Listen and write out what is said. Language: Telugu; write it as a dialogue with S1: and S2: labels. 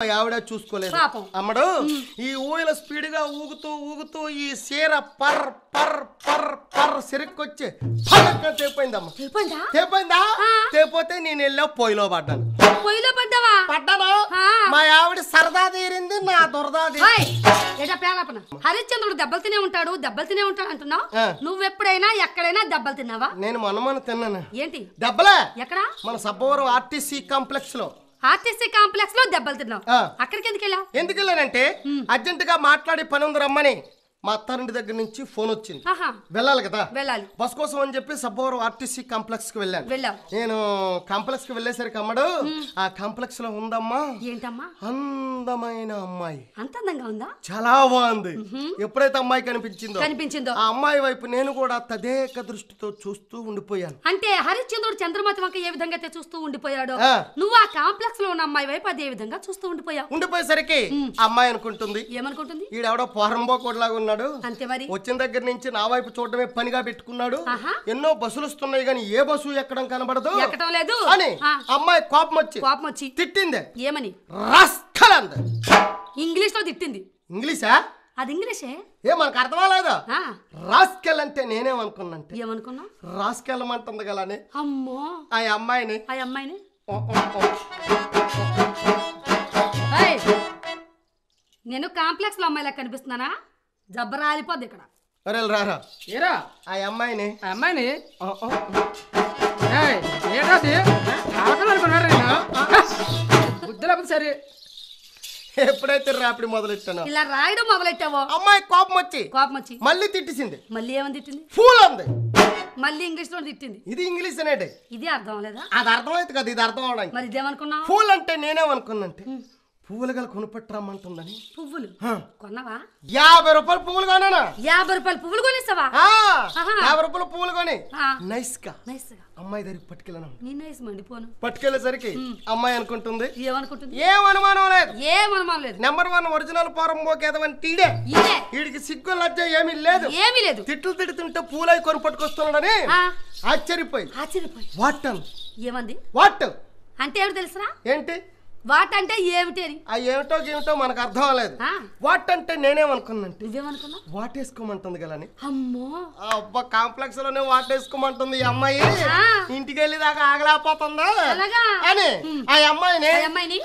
S1: ఆవిడ చూసుకోలేదు అమ్మడు ఈ ఊయల స్పీడ్ గా ఊగుతూ ఊగుతూ ఈ సీర పర్ పర్ పర్ పర్ సిరికొచ్చి తెపోయిందమ్మా తెపోయిందా తెపోతే నేను వెళ్ళా పొయ్యిలో పడ్డాను పడ్డాను మా ఆవిడ సరదా తీరింది నా దురదా
S2: హరిశ్చంద్రుడు దెబ్బలు తినే ఉంటాడు అంటున్నావు నువ్వెప్పుడైనా ఎక్కడైనా దెబ్బలు తిన్నావా?
S1: నేను మొన్న తిన్నాను.
S2: ఏంటి
S1: దెబ్బలే?
S2: ఎక్కడ?
S1: మన సబ్బవరం ఆర్టీసీ కాంప్లెక్స్ లో.
S2: ఆర్టీసీ కాంప్లెక్స్ లో దెబ్బలు తిన్నావు. అక్కడికి ఎందుకు
S1: వెళ్ళానంటే అర్జెంట్ గా మాట్లాడి పని ఉంది రమ్మని మా అత్తారింటి దగ్గర నుంచి ఫోన్ వచ్చింది. వెళ్ళాలి కదా, బస్ కోసం అని చెప్పి సబ్బవరం ఆర్టీసీ కాంప్లెక్స్ కి వెళ్ళాను. నేను కాంప్లెక్స్ కి వెళ్ళేసరికి అమ్మడు ఆ కాంప్లెక్స్ లో ఉందమ్మా.
S2: ఏంటమ్మా?
S1: అందమైన అమ్మాయి.
S2: అంత అందంగా ఉందా?
S1: చాలా బాగుంది. ఎప్పుడైతే అమ్మాయి కనిపించిందో ఆ అమ్మాయి వైపు నేను కూడా తదేక దృష్టితో చూస్తూ ఉండిపోయాను.
S2: అంటే హరిశ్చంద్రుడు చంద్రమతి వంక ఏ విధంగా చూస్తూ ఉండిపోయాడు, నువ్వు ఆ కాంప్లెక్స్ లో ఉన్న అమ్మాయి వైపు అదే విధంగా చూస్తూ
S1: ఉండిపోయేసరికి అమ్మాయి అనుకుంటుంది,
S2: ఏమనుకుంటుంది,
S1: ఈడెవడో పోరంబోకోడ్లాగా ఉన్నాడు.
S2: అంతే మరి.
S1: వచ్చిన దగ్గర నుంచి నా వైపు చూడడమే పనిగా పెట్టుకున్నాడు. ఎన్నో బస్సులు వస్తున్నాయి గానీ ఏ బస్సు ఎక్కడం కనబడదు అని అమ్మాయి కోపం వచ్చి తిట్టింది.
S2: ఏమని?
S1: రాస్కల్ అంది.
S2: ఇంగ్లీష్ లో తిట్టింది.
S1: ఇంగ్లీషా?
S2: అది ఇంగ్లీషే.
S1: మనకు అర్థమలేదా? రాస్కెల్ అంటే నేనేమనుకున్నంటే
S2: ఏమనుకున్నా,
S1: రాస్కెళ్ళమంటుంది గలానే.
S2: అమ్మో
S1: ఆ అమ్మాయిని
S2: నేను కాంప్లెక్స్ లో అమ్మాయిలా కనిపిస్తున్నానా? జబ్బరాలిపోద్ది ఇక్కడ.
S1: రారా ఆ అమ్మాయిని
S3: సరే
S1: ఎప్పుడైతే రాపిడి మొదలెట్టాను
S2: ఇలా రాయడం మొదలెట్టావో
S1: అమ్మాయి కోపం వచ్చి మళ్ళీ తిట్టిసింది.
S2: మళ్ళీ ఏమని తిట్టింది?
S1: ఫూల్ అంది.
S2: మళ్ళీ ఇంగ్లీష్ లో తిట్టింది.
S1: ఇది ఇంగ్లీష్ అనేటి.
S2: ఇది అర్థం లేదా?
S1: అది అర్థమైతే కదా ఇది అర్థం అవడానికి.
S2: మరి ఇదేమనుకున్నావు?
S1: ఫూల్ అంటే నేనేమనుకున్నంటే పువ్వులు గల కొనుపట్టరమ్మంటుందని.
S2: పువ్వులు కొన్నావా?
S1: 50 రూపాయలు పువ్వులు కొన్నానా?
S2: 50 రూపాయలు పువ్వులు కొనిస్తావా?
S1: 50 రూపాయలు పువ్వులు కొని నైస్ గా అమ్మాయి దగ్గరికి పట్టుకెళ్ళను. పట్టుకెళ్ళేసరికి అమ్మాయి అనుకుంటుంది, ఏమనుమానం లేదు. నెంబర్ 1 ఒరిజినల్ పోరంబోకేదవని తీడే. వీడికి సిగ్గు లజ్జ ఏమీ లేదు. తిట్లు తిడుతుంటే పూలై కొని పట్టుకొస్తున్నాడని ఆశ్చర్యపోయి వాట్
S2: అంటే ఏమిటి తెలుసా?
S1: ఏంటి
S2: వాట్ అంటే ఏమిటి అని.
S1: ఏమిటో మనకు అర్థం అవ్వలేదు. వాట్ అంటే నేనేమనుకున్నంటే
S2: నువ్వేమనుకున్నా?
S1: వాటేసుకోమంటుంది గలని.
S2: అమ్మో
S1: అబ్బా కాంప్లెక్స్ లోనే వాటేసుకోమంటుంది ఈ అమ్మాయి. ఇంటికి వెళ్ళి దాకా ఆగలేకపోతుందా అని ఆ అమ్మాయిని